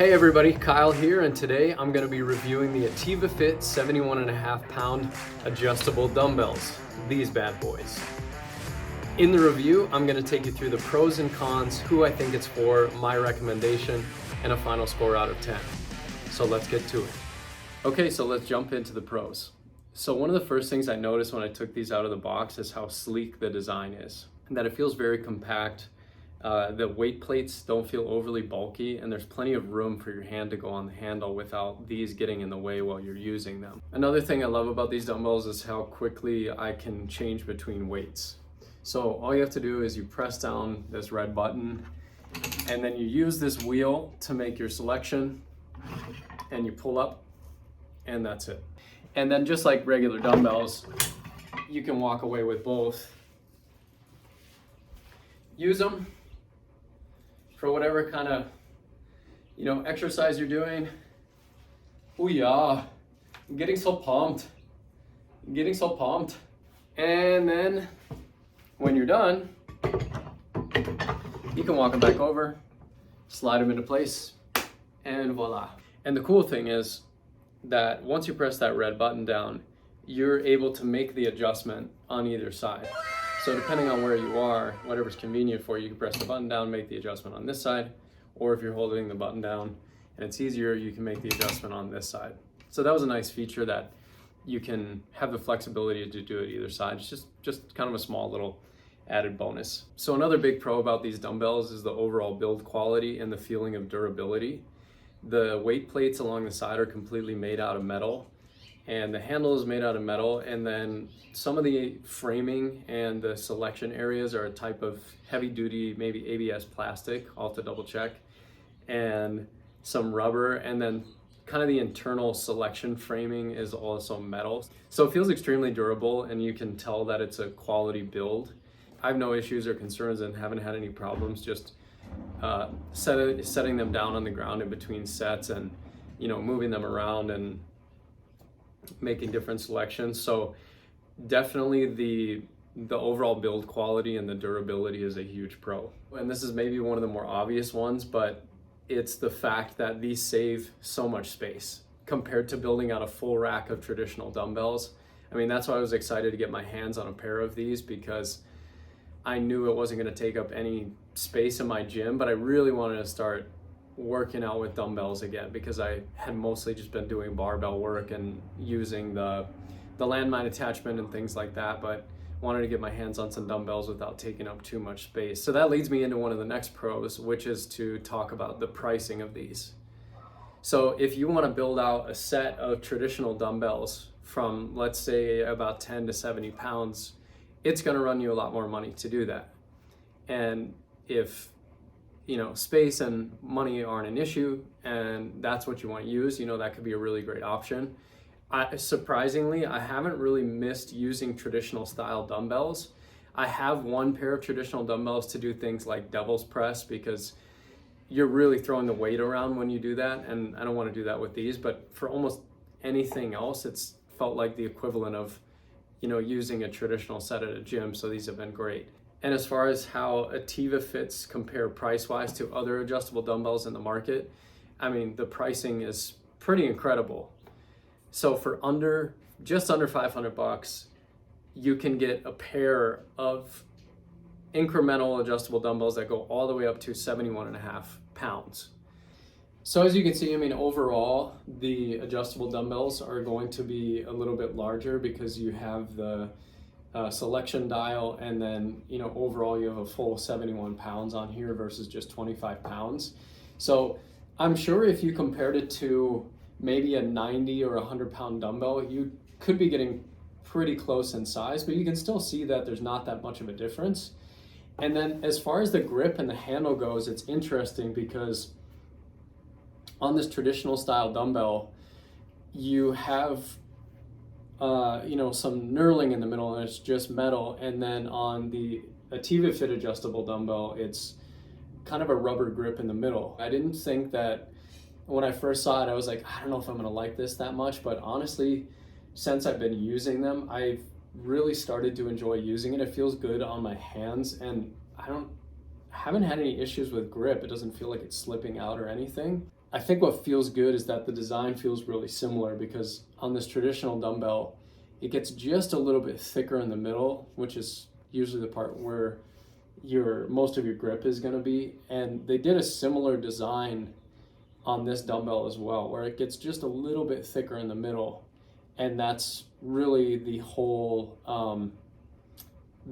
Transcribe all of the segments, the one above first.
Hey everybody, Kyle here, and today I'm going to be reviewing the AtivaFit 71.5 pound adjustable dumbbells, these bad boys. In the review, I'm going to take you through the pros and cons, who I think it's for, my recommendation, and a final score out of 10. So let's get to it. Okay, so let's jump into the pros. So one of the first things I noticed when I took these out of the box is how sleek the design is, and that it feels very compact. The weight plates don't feel overly bulky, and there's plenty of room for your hand to go on the handle without these getting in the way while you're using them. Another thing I love about these dumbbells is how quickly I can change between weights. So all you have to do is you press down this red button, and then you use this wheel to make your selection, and you pull up, and that's it. And then just like regular dumbbells, you can walk away with both. Use them for whatever kind of, exercise you're doing. Oh yeah, I'm getting so pumped. And then when you're done, you can walk them back over, slide them into place, and voila. And the cool thing is that once you press that red button down, you're able to make the adjustment on either side. So depending on where you are, whatever's convenient for you, you can press the button down, make the adjustment on this side, or if you're holding the button down and it's easier, you can make the adjustment on this side. So that was a nice feature that you can have the flexibility to do it either side. It's just kind of a small little added bonus. So another big pro about these dumbbells is the overall build quality and the feeling of durability. The weight plates along the side are completely made out of metal, and the handle is made out of metal, and then some of the framing and the selection areas are a type of heavy duty, maybe ABS plastic, I'll have to double check, and some rubber, and then kind of the internal selection framing is also metal. So it feels extremely durable, and you can tell that it's a quality build. I have no issues or concerns and haven't had any problems just setting them down on the ground in between sets and moving them around and making different selections. So definitely the overall build quality and the durability is a huge pro. And this is maybe one of the more obvious ones, but it's the fact that these save so much space compared to building out a full rack of traditional dumbbells. I mean, that's why I was excited to get my hands on a pair of these, because I knew it wasn't going to take up any space in my gym, but I really wanted to start working out with dumbbells again, because I had mostly just been doing barbell work and using the landmine attachment and things like that, but wanted to get my hands on some dumbbells without taking up too much space. So that leads me into one of the next pros, which is to talk about the pricing of these. So if you want to build out a set of traditional dumbbells from, let's say, about 10 to 70 pounds, it's going to run you a lot more money to do that. And if space and money aren't an issue and that's what you want to use, that could be a really great option. Surprisingly, I haven't really missed using traditional style dumbbells. I have one pair of traditional dumbbells to do things like devil's press, because you're really throwing the weight around when you do that, and I don't want to do that with these. But for almost anything else, it's felt like the equivalent of using a traditional set at a gym, so these have been great. And as far as how AtivaFits compare price-wise to other adjustable dumbbells in the market, I mean, the pricing is pretty incredible. So for just under $500, you can get a pair of incremental adjustable dumbbells that go all the way up to 71.5 pounds. So as you can see, I mean, overall, the adjustable dumbbells are going to be a little bit larger because you have the selection dial, and then overall you have a full 71 pounds on here versus just 25 pounds. So I'm sure if you compared it to maybe a 90 or 100 pound dumbbell, you could be getting pretty close in size, but you can still see that there's not that much of a difference. And then as far as the grip and the handle goes, it's interesting because on this traditional style dumbbell, you have some knurling in the middle, and it's just metal. And then on the AtivaFit adjustable dumbbell, it's kind of a rubber grip in the middle. I didn't think that when I first saw it, I was like, I don't know if I'm gonna like this that much, but honestly, since I've been using them, I've really started to enjoy using it. It feels good on my hands, and I haven't had any issues with grip. It doesn't feel like it's slipping out or anything. I think what feels good is that the design feels really similar, because on this traditional dumbbell, it gets just a little bit thicker in the middle, which is usually the part where most of your grip is going to be. And they did a similar design on this dumbbell as well, where it gets just a little bit thicker in the middle, and that's really the whole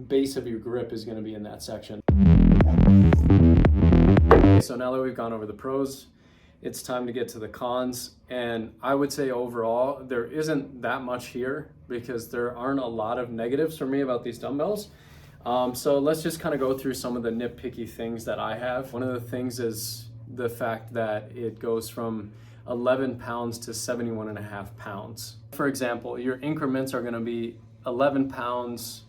base of your grip is going to be in that section. Okay, so now that we've gone over the pros, it's time to get to the cons. And I would say overall, there isn't that much here, because there aren't a lot of negatives for me about these dumbbells. So let's just kind of go through some of the nitpicky things that I have. One of the things is the fact that it goes from 11 pounds to 71.5 pounds. For example, your increments are going to be 11 pounds,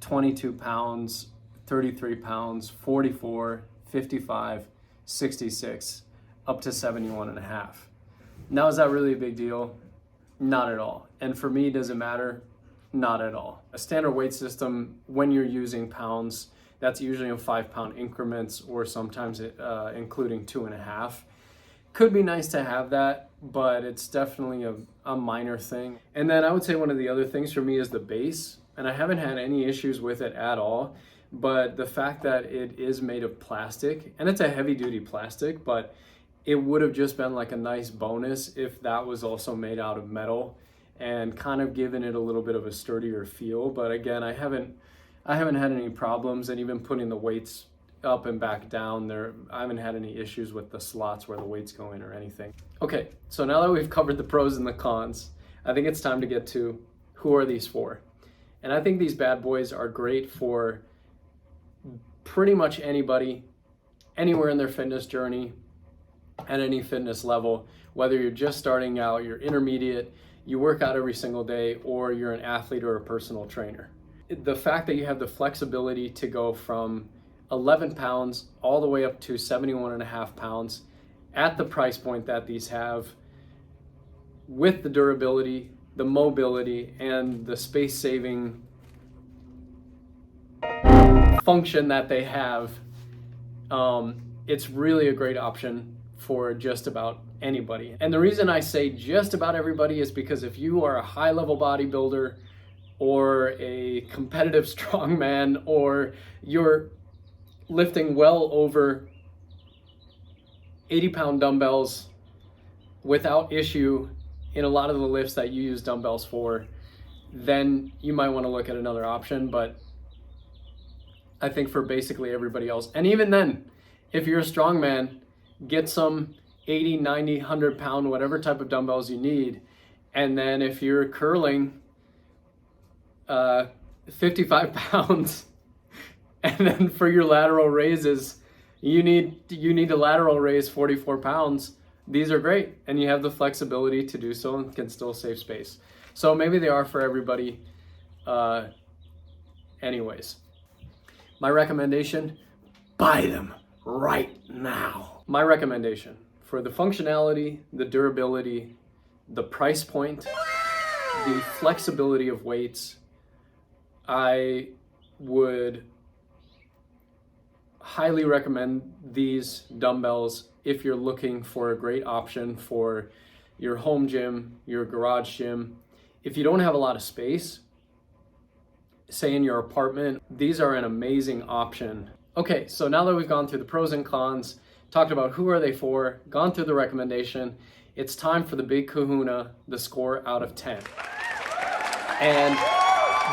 22 pounds, 33 pounds, 44, 55, 66, up to 71.5. Now, is that really a big deal? Not at all. And for me, does it matter? Not at all. A standard weight system, when you're using pounds, that's usually in 5-pound increments, or sometimes including 2.5. Could be nice to have that, but it's definitely a minor thing. And then I would say one of the other things for me is the base, and I haven't had any issues with it at all, but the fact that it is made of plastic, and it's a heavy duty plastic, but it would have just been like a nice bonus if that was also made out of metal and kind of given it a little bit of a sturdier feel. But again, I haven't had any problems, and even putting the weights up and back down there, I haven't had any issues with the slots where the weights go in or anything. Okay, so now that we've covered the pros and the cons, I think it's time to get to who are these for. And I think these bad boys are great for pretty much anybody, anywhere in their fitness journey, at any fitness level, whether you're just starting out, you're intermediate, you work out every single day, or you're an athlete or a personal trainer. The fact that you have the flexibility to go from 11 pounds all the way up to 71.5 pounds at the price point that these have, with the durability, the mobility, and the space-saving function that they have, it's really a great option for just about anybody. And the reason I say just about everybody is because if you are a high-level bodybuilder or a competitive strongman, or you're lifting well over 80-pound dumbbells without issue in a lot of the lifts that you use dumbbells for, then you might want to look at another option. But I think for basically everybody else, and even then, if you're a strongman, get some 80, 90, 100-pound, whatever type of dumbbells you need. And then if you're curling 55 pounds, and then for your lateral raises, you need to lateral raise 44 pounds. These are great, and you have the flexibility to do so and can still save space. So maybe they are for everybody. Anyways, my recommendation, buy them right now. My recommendation for the functionality, the durability, the price point, the flexibility of weights, I would highly recommend these dumbbells if you're looking for a great option for your home gym, your garage gym. If you don't have a lot of space, say in your apartment, these are an amazing option. Okay, so now that we've gone through the pros and cons, talked about who are they for, gone through the recommendation, it's time for the big kahuna, the score out of 10. And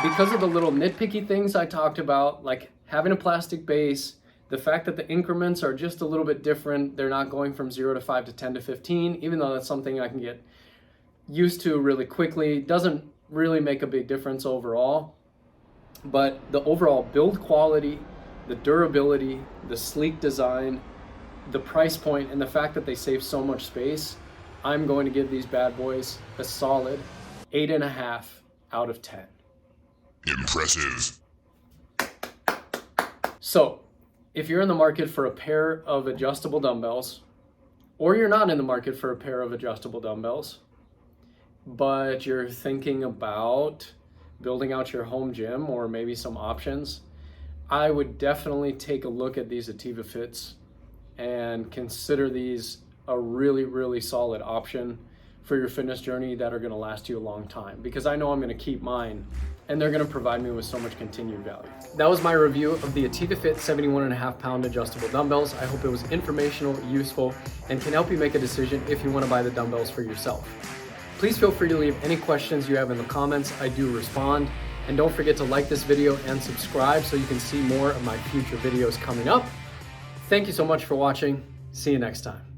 because of the little nitpicky things I talked about, like having a plastic base, the fact that the increments are just a little bit different, they're not going from 0 to 5 to 10 to 15, even though that's something I can get used to really quickly, doesn't really make a big difference overall. But the overall build quality, the durability, the sleek design, the price point, and the fact that they save so much space, I'm going to give these bad boys a solid 8.5 out of 10. Impressive. So, if you're in the market for a pair of adjustable dumbbells, or you're not in the market for a pair of adjustable dumbbells, but you're thinking about building out your home gym or maybe some options, I would definitely take a look at these AtivaFits and consider these a really, really solid option for your fitness journey that are gonna last you a long time, because I know I'm gonna keep mine and they're gonna provide me with so much continued value. That was my review of the AtivaFit 71.5 pound adjustable dumbbells. I hope it was informational, useful, and can help you make a decision if you wanna buy the dumbbells for yourself. Please feel free to leave any questions you have in the comments. I do respond. And don't forget to like this video and subscribe so you can see more of my future videos coming up. Thank you so much for watching. See you next time.